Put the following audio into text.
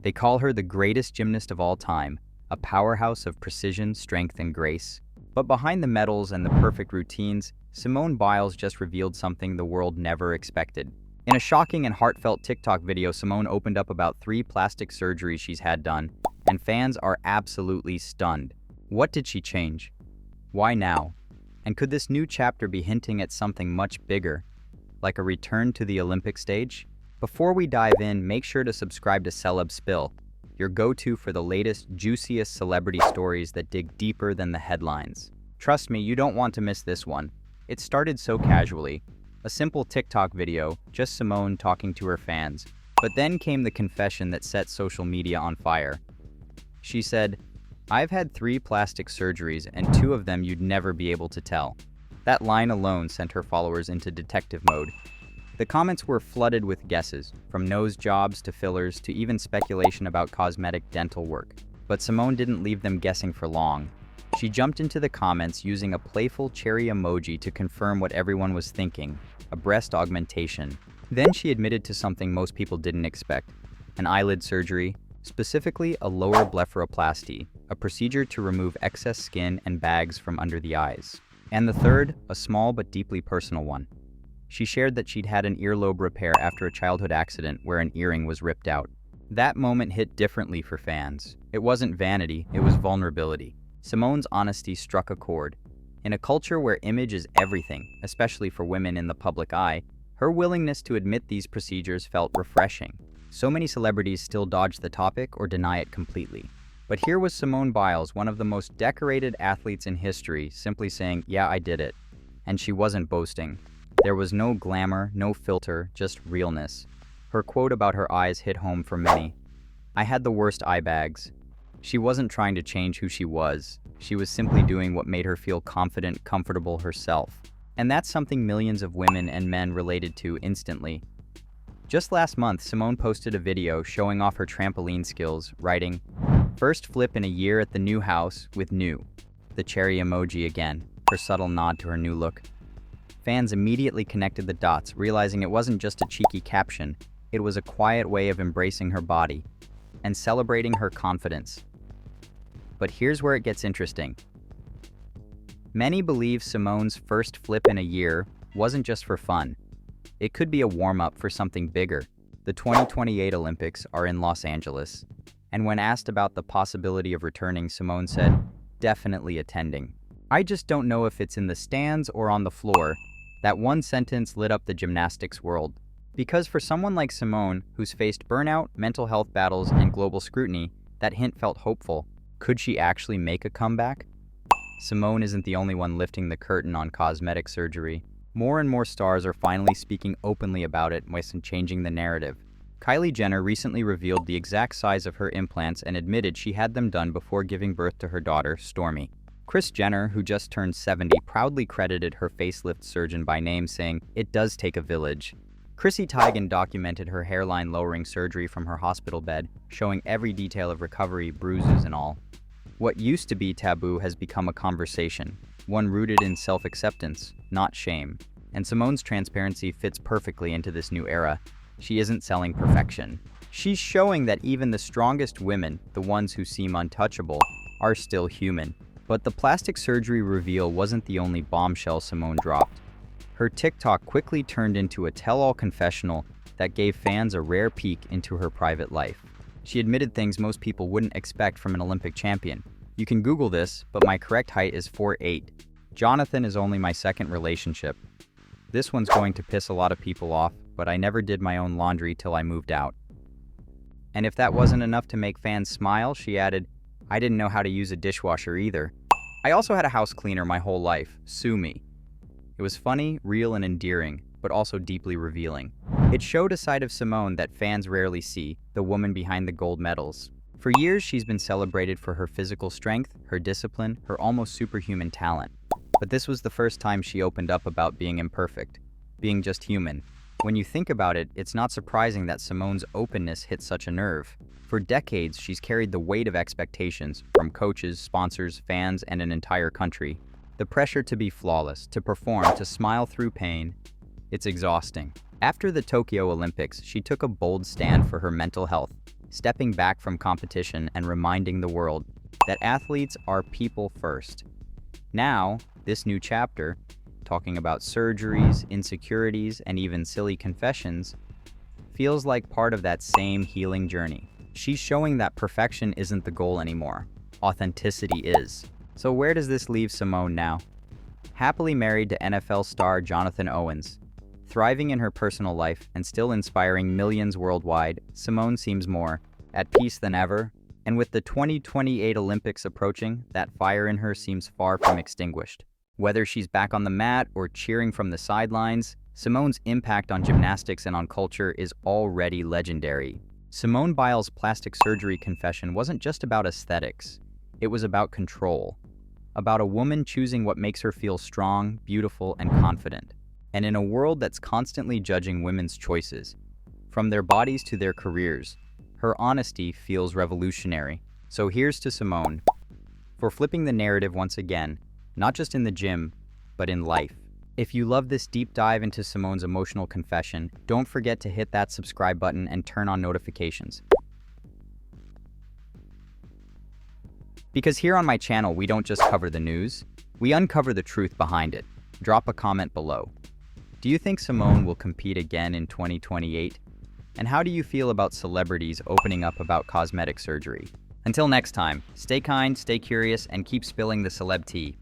They call her the greatest gymnast of all time, a powerhouse of precision, strength, and grace. But behind the medals and the perfect routines, Simone Biles just revealed something the world never expected. In a shocking and heartfelt TikTok video, Simone opened up about 3 plastic surgeries she's had done, and fans are absolutely stunned. What did she change? Why now? And could this new chapter be hinting at something much bigger, like a return to the Olympic stage? Before we dive in, make sure to subscribe to Celeb Spill, your go-to for the latest, juiciest celebrity stories that dig deeper than the headlines. Trust me, you don't want to miss this one. It started so casually. A simple TikTok video, just Simone talking to her fans. But then came the confession that set social media on fire. She said, "I've had 3 plastic surgeries and 2 of them you'd never be able to tell." That line alone sent her followers into detective mode. The comments were flooded with guesses, from nose jobs to fillers to even speculation about cosmetic dental work. But Simone didn't leave them guessing for long. She jumped into the comments using a playful cherry emoji to confirm what everyone was thinking, a breast augmentation. Then she admitted to something most people didn't expect, an eyelid surgery, specifically a lower blepharoplasty, a procedure to remove excess skin and bags from under the eyes. And the third, a small but deeply personal one. She shared that she'd had an earlobe repair after a childhood accident where an earring was ripped out. That moment hit differently for fans. It wasn't vanity, it was vulnerability. Simone's honesty struck a chord. In a culture where image is everything, especially for women in the public eye, her willingness to admit these procedures felt refreshing. So many celebrities still dodge the topic or deny it completely. But here was Simone Biles, one of the most decorated athletes in history, simply saying, "Yeah, I did it." And she wasn't boasting. There was no glamour, no filter, just realness. Her quote about her eyes hit home for many. "I had the worst eye bags." She wasn't trying to change who she was. She was simply doing what made her feel confident, comfortable herself. And that's something millions of women and men related to instantly. Just last month, Simone posted a video showing off her trampoline skills, writing, "First flip in a year at the new house with new." The cherry emoji again, her subtle nod to her new look. Fans immediately connected the dots, realizing it wasn't just a cheeky caption, it was a quiet way of embracing her body and celebrating her confidence. But here's where it gets interesting. Many believe Simone's first flip in a year wasn't just for fun. It could be a warm-up for something bigger. The 2028 Olympics are in Los Angeles, and when asked about the possibility of returning, Simone said, "Definitely attending. I just don't know if it's in the stands or on the floor." That one sentence lit up the gymnastics world. Because for someone like Simone, who's faced burnout, mental health battles, and global scrutiny, that hint felt hopeful. Could she actually make a comeback? Simone isn't the only one lifting the curtain on cosmetic surgery. More and more stars are finally speaking openly about it and changing the narrative. Kylie Jenner recently revealed the exact size of her implants and admitted she had them done before giving birth to her daughter, Stormi. Kris Jenner, who just turned 70, proudly credited her facelift surgeon by name, saying, "It does take a village." Chrissy Teigen documented her hairline-lowering surgery from her hospital bed, showing every detail of recovery, bruises, and all. What used to be taboo has become a conversation, one rooted in self-acceptance, not shame. And Simone's transparency fits perfectly into this new era. She isn't selling perfection. She's showing that even the strongest women, the ones who seem untouchable, are still human. But the plastic surgery reveal wasn't the only bombshell Simone dropped. Her TikTok quickly turned into a tell-all confessional that gave fans a rare peek into her private life. She admitted things most people wouldn't expect from an Olympic champion. "You can Google this, but my correct height is 4'8". Jonathan is only my second relationship. This one's going to piss a lot of people off, but I never did my own laundry till I moved out." And if that wasn't enough to make fans smile, she added, "I didn't know how to use a dishwasher either. I also had a house cleaner my whole life. Sue me." It was funny, real, and endearing, but also deeply revealing. It showed a side of Simone that fans rarely see, the woman behind the gold medals. For years, she's been celebrated for her physical strength, her discipline, her almost superhuman talent. But this was the first time she opened up about being imperfect, being just human. When you think about it, it's not surprising that Simone's openness hit such a nerve. For decades, she's carried the weight of expectations from coaches, sponsors, fans, and an entire country. The pressure to be flawless, to perform, to smile through pain. It's exhausting. After the Tokyo Olympics, she took a bold stand for her mental health. stepping back from competition and reminding the world that athletes are people first. Now, this new chapter, talking about surgeries, insecurities, and even silly confessions, feels like part of that same healing journey. She's showing that perfection isn't the goal anymore. Authenticity is. So where does this leave Simone now? Happily married to NFL star Jonathan Owens. Thriving in her personal life and still inspiring millions worldwide, Simone seems more at peace than ever. And with the 2028 Olympics approaching, that fire in her seems far from extinguished. Whether she's back on the mat or cheering from the sidelines, Simone's impact on gymnastics and on culture is already legendary. Simone Biles' plastic surgery confession wasn't just about aesthetics. It was about control. About a woman choosing what makes her feel strong, beautiful, and confident. And in a world that's constantly judging women's choices, from their bodies to their careers, her honesty feels revolutionary. So here's to Simone for flipping the narrative once again, not just in the gym, but in life. If you love this deep dive into Simone's emotional confession, don't forget to hit that subscribe button and turn on notifications. Because here on my channel, we don't just cover the news, we uncover the truth behind it. Drop a comment below. Do you think Simone will compete again in 2028? And how do you feel about celebrities opening up about cosmetic surgery? Until next time, stay kind, stay curious, and keep spilling the celeb tea.